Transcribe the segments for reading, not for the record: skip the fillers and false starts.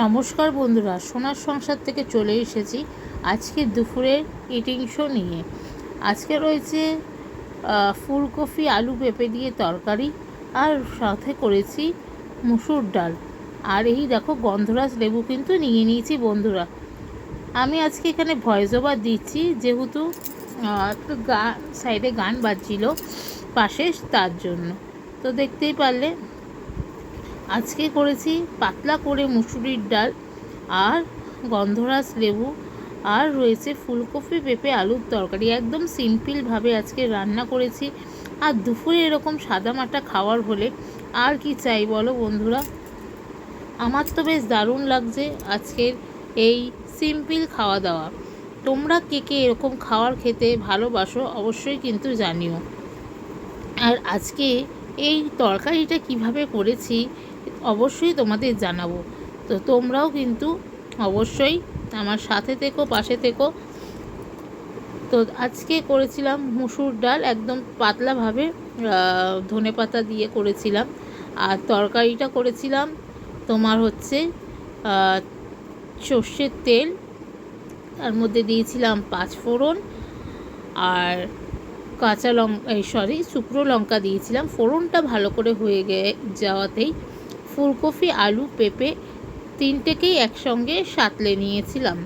নমস্কার বন্ধুরা, সোনার সংসার থেকে চলে এসেছি আজকে দুপুরের ইটিং শো নিয়ে। আজকে রয়েছে ফুলকপি আলু পেঁপে দিয়ে তরকারি, আর সাথে করেছি মুসুর ডাল। আর এই দেখো গন্ধরাজ লেবু কিন্তু নিয়ে নিয়েছি বন্ধুরা। আমি আজকে এখানে ভয়েস ওভার দিচ্ছি, যেহেতু একটু সাইডে গান বাজছিল পাশে, তার জন্য। তো দেখতেই পারলে আজকে করেছি পাতলা করে মুসুরির ডাল আর গন্ধরাজ লেবু, আর রয়েছে ফুলকপি পেঁপে আলুর তরকারি। একদম সিম্পলভাবে আজকে রান্না করেছি। আর দুপুরে এরকম সাদামাটা খাবার হলে আর কি চাই বলো বন্ধুরা। আমার তো বেশ দারুণ লাগছে আজকের এই সিম্পল খাওয়া দাওয়া। তোমরা কে কে এরকম খাবার খেতে ভালোবাসো অবশ্যই কিন্তু জানিও। আর আজকে এই তরকারিটা কিভাবে করেছি অবশ্যই তোমাদের জানাবো। তো তোমরাও কিন্তু অবশ্যই আমার সাথে থেকো, পাশে থেকো। তো আজকে করেছিলাম মুসুর ডাল, একদম পাতলাভাবে ধনেপাতা দিয়ে করেছিলাম। আর তরকারিটা করেছিলাম তোমার হচ্ছে সর্ষের তেল, তার মধ্যে দিয়েছিলাম 5 ফোড়ন আর কাঁচা লঙ্কা শুকনো লঙ্কা দিয়েছিলাম। ফোড়নটা ভালো করে হয়ে যাওয়াতেই ফুলকপি আলু পেঁপে তিনটেকেই একসঙ্গে সাঁতলে নিয়েছিলাম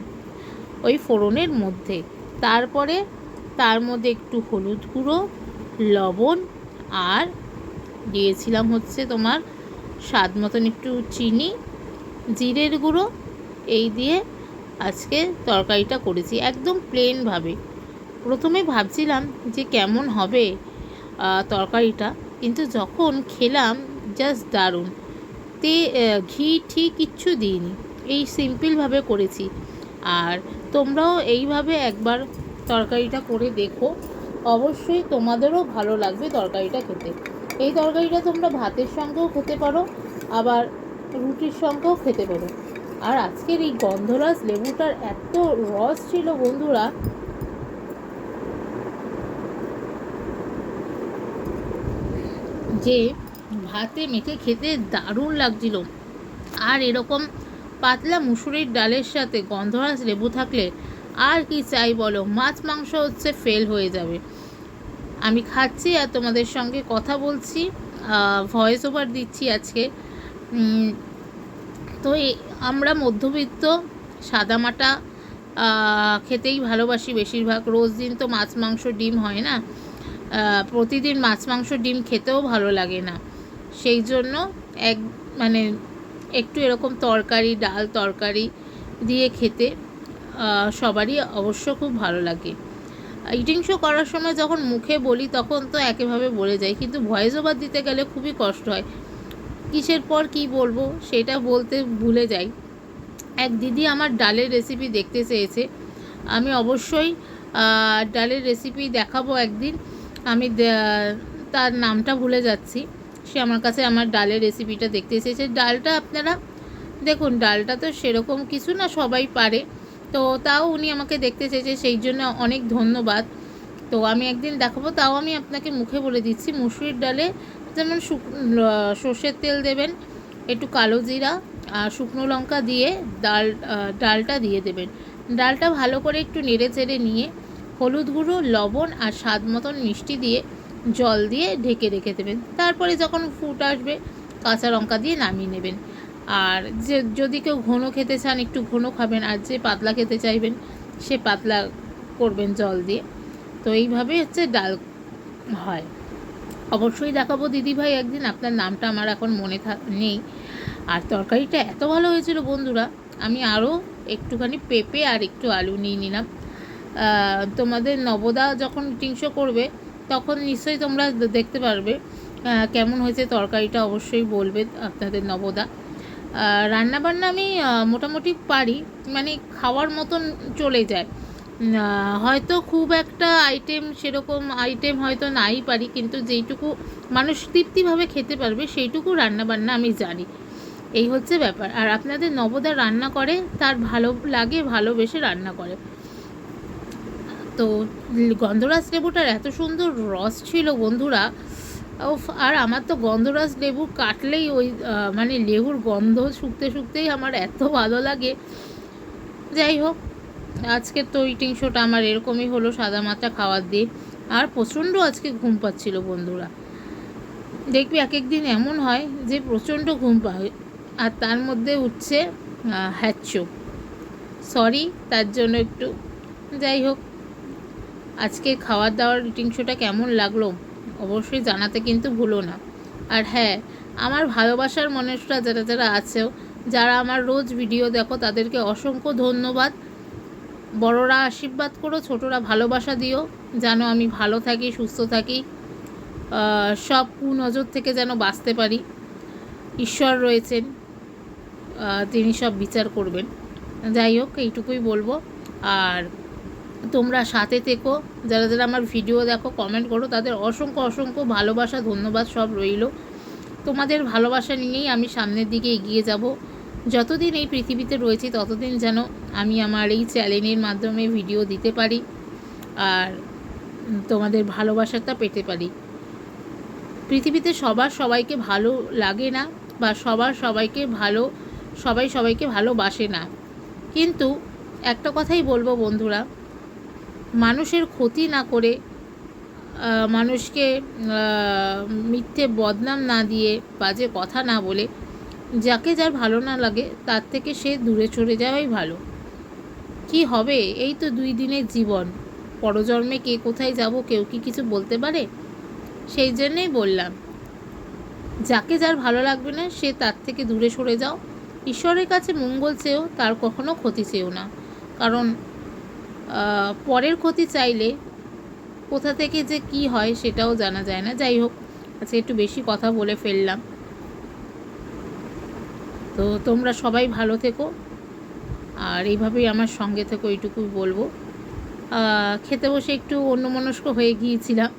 ওই ফোড়নের মধ্যে। তারপরে তার মধ্যে একটু হলুদ গুঁড়ো, লবণ, আর দিয়েছিলাম হচ্ছে তোমার স্বাদ মতন একটু চিনি, জিরের গুঁড়ো। এই দিয়ে আজকে তরকারিটা করেছি একদম প্লেনভাবে। প্রথমে ভাবছিলাম যে কেমন হবে তরকারিটা, কিন্তু যখন খেলাম জাস্ট দারুণ। ঘি ঠিক কিচ্ছু দিইনি, এই সিম্পলভাবে করেছি। আর তোমরাও এইভাবে একবার তরকারিটা করে দেখো, অবশ্যই তোমাদেরও ভালো লাগবে তরকারিটা খেতে। এই তরকারিটা তোমরা ভাতের সঙ্গেও খেতে পারো, আবার রুটির সঙ্গেও খেতে পারো। আর আজকের এই গন্ধরাজ লেবুটার এত রস ছিল বন্ধুরা, যে ভাতে মেখে খেতে দারুণ লাগছিল। আর এরকম পাতলা মুসুরির ডালের সাথে গন্ধরাজ লেবু থাকলে আর কি চাই বলো। মাছ মাংস হচ্ছে ফেল হয়ে যাবে। আমি খাচ্ছি আর তোমাদের সঙ্গে কথা বলছি, ভয়েস ওভার দিচ্ছি আজকে। তো আমরা মধ্যবিত্ত সাদামাটা খেতেই ভালোবাসি বেশিরভাগ। রোজ দিন তো মাছ মাংস ডিম হয় না, প্রতিদিন মাছ মাংস ডিম খেতেও ভালো লাগে না। সেই জন্য মানে একটু এরকম তরকারি, ডাল তরকারি দিয়ে খেতে সবারই অবশ্য খুব ভালো লাগে। ইটিং শো করার সময় যখন মুখে বলি তখন তো একেভাবে বলে যাই, কিন্তু ভয়েস ওভার দিতে গেলে খুবই কষ্ট হয়। কিসের পর কি বলবো সেটা বলতে ভুলে যাই। এক দিদি আমার ডালের রেসিপি দেখতে চেয়েছে, আমি অবশ্যই ডালের রেসিপি দেখাবো একদিন। আমি তার নামটা ভুলে যাচ্ছি, সে আমার কাছে আমার ডালের রেসিপিটা দেখতে চেয়েছে। ডালটা আপনারা দেখুন, ডালটা তো সেরকম কিছু না, সবাই পারে, তো তাও উনি আমাকে দেখতে চেয়েছে, সেই জন্য অনেক ধন্যবাদ। তো আমি একদিন দেখাবো, তাও আমি আপনাকে মুখে বলে দিচ্ছি। মুসুরির ডালে যেমন সর্ষের তেল দেবেন, একটু কালো জিরা আর শুকনো লঙ্কা দিয়ে ডালটা দিয়ে দেবেন। ডালটা ভালো করে একটু নেড়ে চেড়ে নিয়ে হলুদ গুঁড়ো, লবণ আর স্বাদ মতন মিষ্টি দিয়ে জল দিয়ে ঢেকে রেখে দেবেন। তারপরে যখন ফুট আসবে কাঁচা লঙ্কা দিয়ে নামিয়ে নেবেন। আর যদি কেউ ঘন খেতে চান একটু ঘন খাবেন, আর যে পাতলা খেতে চাইবেন সে পাতলা করবেন জল দিয়ে। তো এইভাবে হচ্ছে ডাল হয়। অবশ্যই দেখাবো দিদিভাই একদিন, আপনার নামটা আমার এখন মনে নেই। আর তরকারিটা এত ভালো হয়েছিল বন্ধুরা, আমি আরও একটুখানি পেঁপে আর একটু আলু নিয়ে নিলাম। তোমাদের নবদা যখন ইটিং শো করবে তখন নিশ্চয়ই তোমরা দেখতে পারবে কেমন হয়েছে তরকারিটা, অবশ্যই বলবে আপনাদের নবদা। রান্নাবান্না আমি মোটামুটি পারি, মানে খাওয়ার মতন চলে যায়। হয়তো খুব একটা সেরকম আইটেম হয়তো নাই পারি, কিন্তু যেইটুকু মানুষ তৃপ্তিভাবে খেতে পারবে সেইটুকু রান্নাবান্না আমি জানি। এই হচ্ছে ব্যাপার। আর আপনাদের নবদা রান্না করে, তার ভালো লাগে, ভালোবেসে রান্না করে। তো গন্ধরাজ লেবুটার এত সুন্দর রস ছিল বন্ধুরা, আর আমার তো গন্ধরাজ লেবু কাটলেই ওই মানে লেবুর গন্ধ শুকতে শুকতেই আমার এত ভালো লাগে। যাই হোক, আজকের তো ইটিং শোটা আমার এরকমই হলো সাদা মাটা খাবার দিয়ে। আর প্রচণ্ড আজকে ঘুম পাচ্ছিল বন্ধুরা। দেখবি এক এক দিন এমন হয় যে প্রচণ্ড ঘুম পায়, আর তার মধ্যে উঠছে হ্যাচ্চো। সরি তার জন্য একটু। যাই হোক, আজকে খাওয়ার দাওয়ার ইটিং শোটা কেমন লাগলো অবশ্যই জানাতে কিন্তু ভুলো না। আর হ্যাঁ, আমার ভালোবাসার মানুষরা যারা যারা আছেও, যারা আমার রোজ ভিডিও দেখো, তাদেরকে অসংখ্য ধন্যবাদ। বড়রা আশীর্বাদ করো, ছোটরা ভালোবাসা দিও, যেন আমি ভালো থাকি, সুস্থ থাকি, সব কুনজর থেকে যেন বাঁচতে পারি। ঈশ্বর রয়েছেন, তিনি সব বিচার করবেন। যাই হোক, এইটুকুই বলবো। আর তোমরা সাথে থেকো, যারা যারা আমার ভিডিও দেখো, কমেন্ট করো, তাদের অসংখ্য অসংখ্য ভালোবাসা, ধন্যবাদ সব রইল। তোমাদের ভালোবাসা নিয়েই আমি সামনের দিকে এগিয়ে যাব। যতদিন এই পৃথিবীতে রয়েছি ততদিন যেন আমি আমার এই চ্যানেলের মাধ্যমে ভিডিও দিতে পারি আর তোমাদের ভালোবাসাটা পেতে পারি। পৃথিবীতে সবার সবাইকে ভালো লাগে না, বা সবাই সবাইকে ভালোবাসে না। কিন্তু একটা কথাই বলবো বন্ধুরা, মানুষের ক্ষতি না করে, মানুষকে মিথ্যে বদনাম না দিয়ে, বাজে কথা না বলে, যাকে যার ভালো না লাগে তার থেকে সে দূরে চলে যাওয়াই ভালো। কি হবে, এই তো 2 দিনের জীবন, পরজন্মে কে কোথায় যাব কেউ কি কিছু বলতে পারে? সেই জন্যেই বললাম, যাকে যার ভালো লাগবে না সে তার থেকে দূরে সরে যাও। ঈশ্বরের কাছে মঙ্গল চেয়েও, তার কখনো ক্ষতি চেয়েও না। কারণ পরের ক্ষতি চাইলে কোথা থেকে যে কি হয় সেটাও জানা যায় না। যাই হোক, আজকে একটু বেশি কথা বলে ফেললাম। তো তোমরা সবাই ভালো থেকো, আর এইভাবেই আমার সঙ্গে থেকো, এইটুকুই বলবো। খেতে বসে একটু অন্যমনস্ক হয়ে গিয়েছিলাম।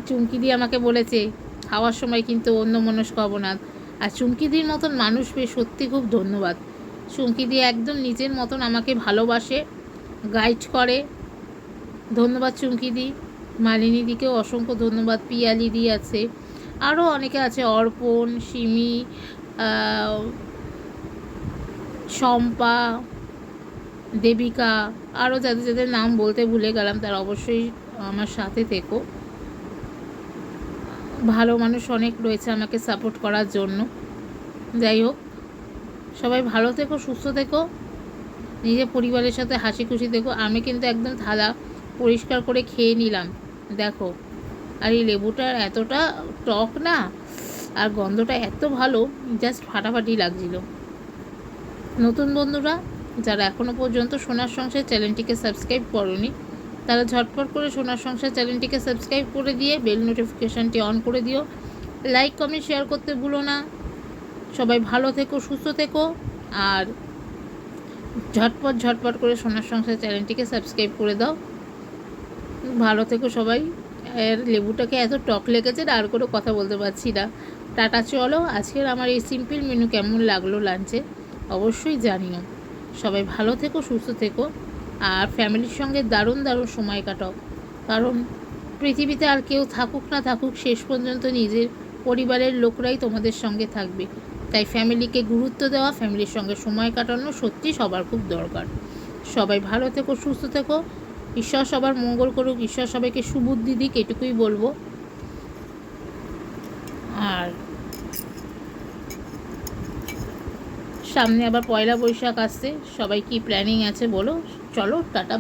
চুমকিদি আমাকে বলেছে খাওয়ার সময় কিন্তু অন্যমনস্ক হব না। আর চুমকিদির মতন মানুষ পেয়ে সত্যি খুব ধন্যবাদ। চুমকিদি একদম নিজের মতন আমাকে ভালোবাসে, গাইড করে। ধন্যবাদ চুমকিদি। মালিনীদিকেও অসংখ্য ধন্যবাদ। পিয়ালিদি আছে, আরও অনেকে আছে, অর্পণ, সিমি, শম্পা, দেবিকা, আরও যাদের যাদের নাম বলতে ভুলে গেলাম তারা অবশ্যই আমার সাথে থেকো। ভালো মানুষ অনেক রয়েছে আমাকে সাপোর্ট করার জন্য। যাই হোক, সবাই ভালো থেকো, সুস্থ থেকো, নিজের পরিবারের সাথে হাসি খুশি থেকো। আমি কিন্তু একদম থালা পরিষ্কার করে খেয়ে নিলাম, দেখো। আর এই লেবুটার এতটা টক না, আর গন্ধটা এত ভালো, জাস্ট ফাটাফাটি লাগছিল। নতুন বন্ধুরা যারা এখনও পর্যন্ত সোনার সংসার চ্যানেলটিকে সাবস্ক্রাইব করোনি, তারা ঝটপট করে সোনার সংসার চ্যানেলটিকে সাবস্ক্রাইব করে দিয়ে বেল নোটিফিকেশানটি অন করে দিও। লাইক কমেন্ট শেয়ার করতে ভুলো না। সবাই ভালো থেকো, সুস্থ থেকো, আর ঝটপট করে সোনার সংসার চ্যানেলটিকে সাবস্ক্রাইব করে দাও। ভালো থেকো সবাই। এর লেবুটাকে এত টক লেগেছে আর কোনো কথা বলতে পারছি না। টাটা, চলো। আজকের আমার এই সিম্পল মেনু কেমন লাগলো লাঞ্চে অবশ্যই জানিও। সবাই ভালো থেকো, সুস্থ থেকো, আর ফ্যামিলির সঙ্গে দারুণ দারুণ সময় কাটাও। কারণ পৃথিবীতে আর কেউ থাকুক না থাকুক, শেষ পর্যন্ত নিজের পরিবারের লোকরাই তোমাদের সঙ্গে থাকবে। তাই ফ্যামিলিকে গুরুত্ব দেওয়া, ফ্যামিলির সঙ্গে সময় কাটানো সত্যি সবার খুব দরকার। সবাই ভালো থেকো, সুস্থ থেকো। ঈশ্বর সবার মঙ্গল করুক, ঈশ্বর সবাইকে সুবুদ্ধি দিক, এটুকুই বলবো। আর সামনে আবার পয়লা বৈশাখ আসছে, সবাই কি প্ল্যানিং আছে বলো। চলো, টাটা।